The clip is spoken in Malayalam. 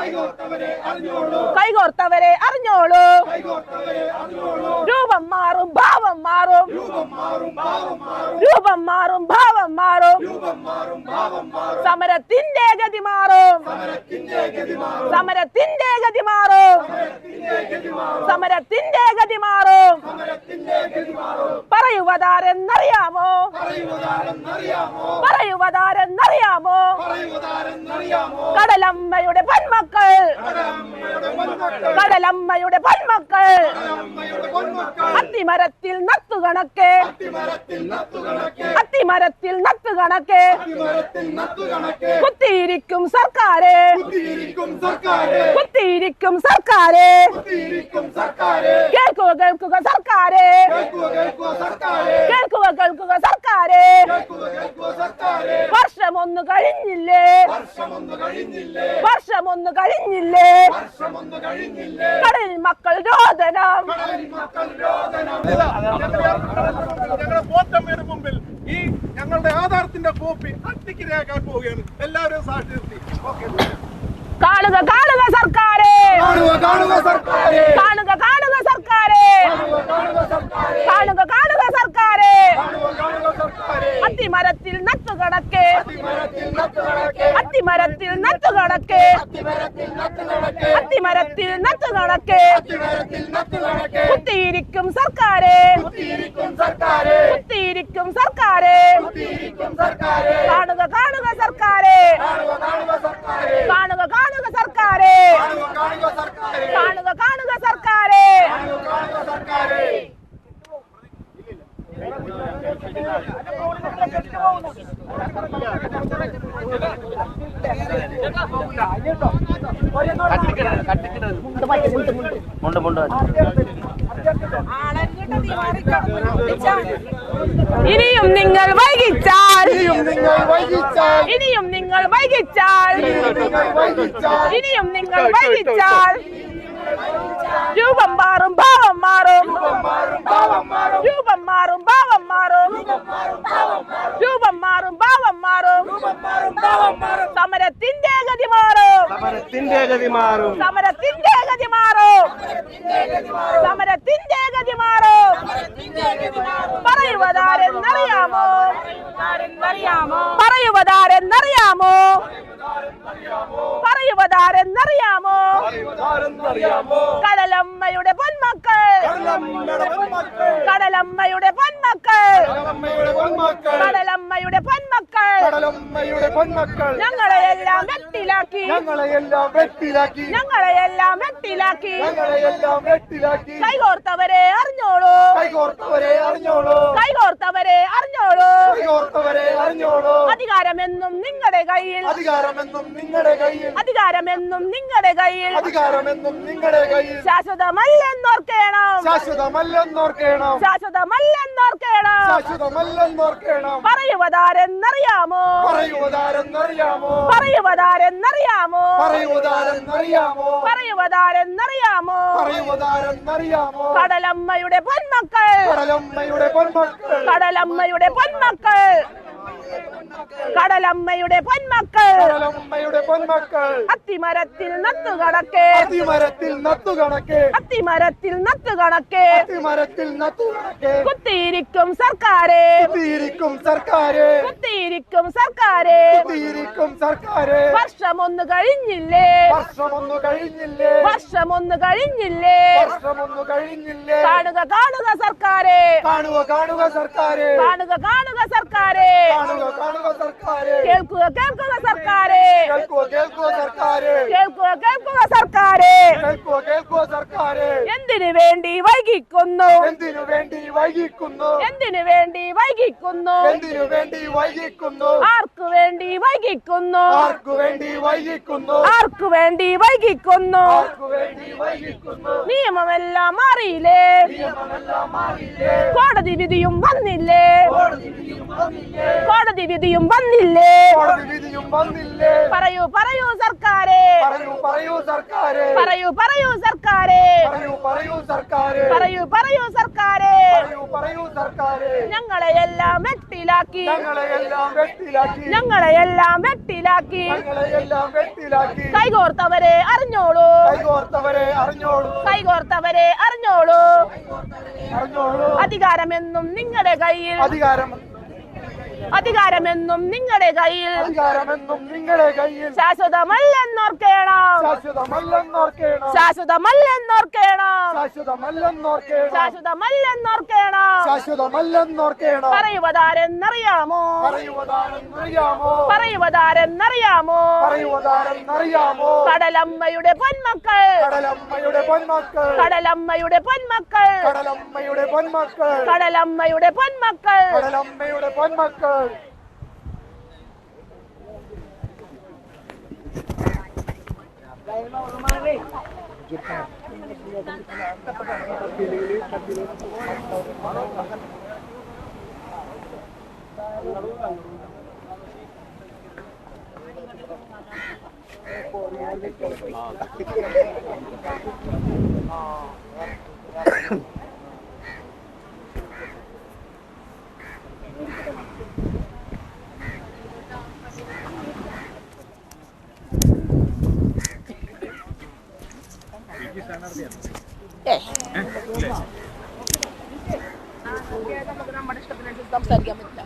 കൈകോർത്തവരെ അറിഞ്ഞോളൂ. രൂപം മാറും ഭാവം മാറും. രൂപം മാറും ഭാവം മാറും. സമരത്തിന്റെ ഗതി മാറും. സമരത്തിന്റെ ഗതി മാറും. സമരത്തിന്റെ ഗതി മാറും. പറയുവതാരെന്നറിയാമോ? പറയുവതാരെന്നറിയാമോ? കടലമ്മയുടെ പൊന്മക്കൾ. കടലമ്മയുടെ പൊന്മക്കൾ. അത്തിമരത്തിൽ നത്തുകണക്കെ. അത്തിമരത്തിൽ നത്തുകണക്കെ. കുത്തിയിരിക്കും സർക്കാരെ. കുത്തിയിരിക്കും സർക്കാരെ. കേൾക്കുക കേൾക്കുക സർക്കാരെ. കേൾക്കുക കേൾക്കുക സർക്കാരെ. വർഷമൊന്നു കഴിഞ്ഞില്ലേ? വർഷമൊന്നു കഴിഞ്ഞില്ലേ? കടലിൽ മക്കൾ രോദനം. മുമ്പിൽ ഈ ഞങ്ങളുടെ ആധാരത്തിന്റെ കോപ്പി അട്ടിക്കിരയാക്കാൻ പോവുകയാണ്. എല്ലാവരും സാക്ഷി നിർത്തി. കാണുക കാണുക സർക്കാരെ. കാണുക കാണുക സർക്കാരെ. കാണുക കാണുക സർക്കാരെ. അത്തിമരത്തിൽ നത്തുകണക്കെ. അത്തിമരത്തിൽ നത്തുകണക്കെ. അത്തിമരത്തിൽ നത്തുകണക്കെ. കുത്തിയിരിക്കും സർക്കാരെ. കുത്തിയിരിക്കും സർക്കാരെ. കാണുക കാണുക സർക്കാരെ. കാണുക കാണുക സർക്കാരെ. കാണുക കാണുക സർക്കാരെ. ഇനിയും നിങ്ങൾ വൈകിച്ചാൽ. ഇനിയും നിങ്ങൾ വൈകിച്ചാൽ. ഇനിയും നിങ്ങൾ വൈകിച്ചാൽ രൂപം മാറും ഭാവം മാറും. രൂപം മാറും ഭാവം മാറും. രൂപം മാറും ഭാവം മാറും. സമരത്തിന്റെ ഗതി മാറും. സമരത്തിന്റെ ഗതി മാറും. സമരത്തിന്റെ ഗതി മാറും. സമരത്തിന്റെ ഗതി മാറും. പറയുവതാരെന്നറിയാമോ? പറയുവതാരെന്നറിയാമോ? പറയുവതാരെന്നറിയാമോ? കടലമ്മയുടെ പൊന്മക്കൾ. കടലമ്മയുടെ പൊന്മക്കൾ. കടലമ്മയുടെ പൊന്മക്കൾ. ഞങ്ങളെയെല്ലാം വെട്ടിലാക്കി. ഞങ്ങളെയെല്ലാം വെട്ടിലാക്കി. കൈകോർത്തവരെ അറിഞ്ഞോളൂ. കൈകോർത്തവരെ അറിഞ്ഞോളൂ. അധികാരമെന്നും നിങ്ങളുടെ കയ്യിൽ. അധികാരമെന്നും നിങ്ങളുടെ കയ്യിൽ. ശാശ്വതമല്ലെന്നോർക്കണം. ശാശ്വതമല്ലെന്നോർക്കണം. പറയുവതാരെന്നറിയാമോ? പറയുവതാരെന്നറിയാമോ? കടലമ്മയുടെ പൊന്മക്കൾ. കടലമ്മയുടെ പൊന്മക്കൾ. കടലമ്മയുടെ പൊന്മക്കൾ. അത്തിമരത്തിൽ നത്തുകണക്കെ. അത്തിമരത്തിൽ നത്തുകണക്കെ. കുത്തിയിരിക്കും സർക്കാരെ. കുത്തിയിരിക്കും സർക്കാരെ. വർഷമൊന്നു കഴിഞ്ഞില്ലേ? വർഷമൊന്നു കഴിഞ്ഞില്ലേ? കാണുക കാണുക സർക്കാരെ. കാണുക കാണുക സർക്കാരെ. കേൾക്കുക കേൾക്കുക സർക്കാരെ. കേൾക്കുക സർക്കാരെ. എന്തിനു വേണ്ടി വൈകിക്കുന്നു? എന്തിനു വേണ്ടി വൈകിക്കുന്നു? ആർക്കു വേണ്ടി വൈകിക്കുന്നു? നിയമമെല്ലാം മാറിയില്ലേ? കോടതി വിധിയും വന്നില്ലേ? പറയൂ സർക്കാരെ. സർക്കാരെ പറയൂ പറയൂ സർക്കാരെ പറയൂ സർക്കാരെ പറയൂ സർക്കാരെ പറയൂ സർക്കാരെ ഞങ്ങളെയെല്ലാം വെട്ടിലാക്കി ഞങ്ങളെയെല്ലാം വെട്ടിലാക്കി ഞങ്ങളെയെല്ലാം വെട്ടിലാക്കി ഞങ്ങളെയെല്ലാം വെട്ടിലാക്കി കൈകോർത്തവരെ അറിഞ്ഞോളൂ കൈകോർത്തവരെ അറിഞ്ഞോളൂ കൈകോർത്തവരെ അറിഞ്ഞോളൂ അറിഞ്ഞോളൂ അധികാരമെന്നും നിങ്ങളുടെ കയ്യിൽ അധികാരമെന്നും നിങ്ങളുടെ കയ്യിൽ അധികാരമെന്നും നിങ്ങളുടെ കയ്യിൽ ശാശ്വതമല്ലെന്നോർക്കണം ശാശ്വതമല്ലെന്നോർക്കണം ശാശ്വതമല്ലെന്നോർക്കണം ശാശ്വതമല്ലെന്നോർക്കണം ശാശ്വതമല്ലെന്നോർക്കണം ശാശ്വതമല്ലെന്നോർക്കണം പറയുവതാരെന്നറിയാമോ പറയുവതാരെന്നറിയാമോ പറയുവതാരെന്നറിയാമോ പറയുവതാരെന്നറിയാമോ കടലമ്മയുടെ പൊന്മക്കൾ കടലമ്മയുടെ പൊന്മക്കൾ കടലമ്മയുടെ പൊന്മക്കൾ കടലമ്മയുടെ പൊന്മക്കൾ കടലമ്മയുടെ പൊന്മക്കൾ കടലമ്മയുടെ പൊന്മക്കൾ നമ്മുടെ ഇഷ്ടത്തിനനുസരിച്ച് സംസാരിക്കാൻ പറ്റില്ല.